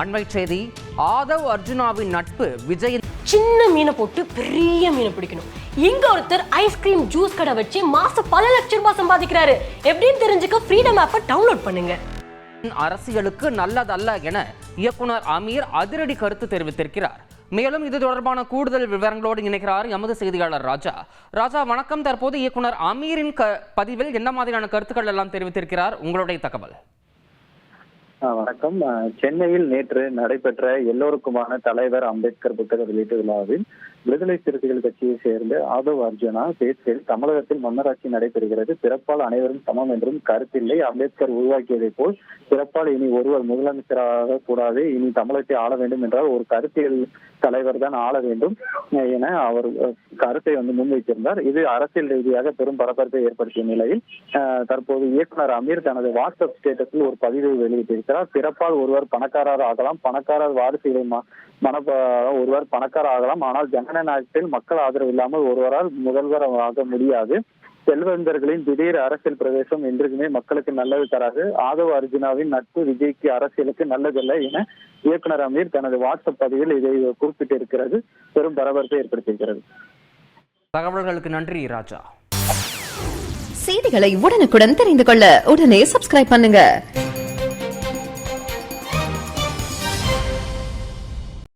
அண்மை செய்தி, ஆதவ் அர்ஜுனாவின் நட்பு விஜய். சின்ன மீனை போட்டு பெரிய மீனை பிடிக்கணும். இங்க ஒருத்தர் ஐஸ்கிரீம் ஜூஸ் கடை வச்சு மாசம் பல லட்சம் ரூபாய் சம்பாதிக்கிறாரு. எப்படின்னு தெரிஞ்சுக்க ஃப்ரீடம் ஆப்பை டவுன்லோட் பண்ணுங்க. அரசியலுக்கு நல்லதல்ல என இயக்குனர் அமீர் அதிரடி கருத்து தெரிவித்திருக்கிறார். மேலும் இது தொடர்பான கூடுதல் விவரங்களோடு இணைக்கிறார் எமது செய்தியாளர் ராஜா. ராஜா வணக்கம். தற்போது இயக்குனர் அமீரின் பதிவில் என்ன மாதிரியான கருத்துக்கள் எல்லாம் தெரிவித்திருக்கிறார், உங்களுடைய தகவல்? வணக்கம். சென்னையில் நேற்று நடைபெற்ற எல்லோருக்குமான தலைவர் அம்பேத்கர் புத்தக வெளியீட்டு விழாவில் விடுதலை சிறுத்தைகள் கட்சியை சேர்ந்த ஆதவ் அர்ஜுனா பேச்சில் தமிழகத்தில் மன்னராட்சி நடைபெறுகிறது, பிறப்பால் அனைவரும் சமம் என்றும் கருத்தில்லை. அம்பேத்கர் உருவாக்கியதை போல் பிறப்பால் இனி ஒருவர் முதலமைச்சராக கூடாது, இனி தமிழகத்தை ஆள வேண்டும் என்றால் ஒரு கருத்தியல் தலைவர் தான் ஆள வேண்டும் என அவர் கருத்தை முன்வைத்திருந்தார். இது அரசியல் ரீதியாக பெரும் பரபரப்பை ஏற்படுத்திய நிலையில் தற்போது இயக்குனர் அமீர் தனது வாட்ஸ்அப் ஸ்டேட்டஸில் ஒரு பதிவை வெளியிட்டிருக்கிறார். பிறப்பால் ஒருவர் பணக்காரர் ஆகலாம், பணக்காரர் வாரிசுகளை ஒருவர் பணக்காரர் ஆகலாம், ஆனால் ஜனநாயகத்தில் மக்கள் ஆதரவு இல்லாமல் ஒருவரால் முதல்வர் ஆக முடியாது. செல்வந்தர்களின் திடீர் அரசியல் பிரவேசம் என்றுமே மக்களுக்கு நல்லது தராது. ஆதவ் அர்ஜுனாவின் நட்பு விஜய்க்கு அரசியலுக்கு நல்லதல்ல என இயக்குனர் அமீர் தனது வாட்ஸ்அப் பதிவில் இதை குறிப்பிட்டிருக்கிறது. பெரும் பரபரப்பை ஏற்படுத்தியிருக்கிறது. தகவல்களுக்கு நன்றி ராஜா. செய்திகளை உடனுக்குடன் தெரிந்து கொள்ள உடனே சப்ஸ்கிரைப் பண்ணுங்க.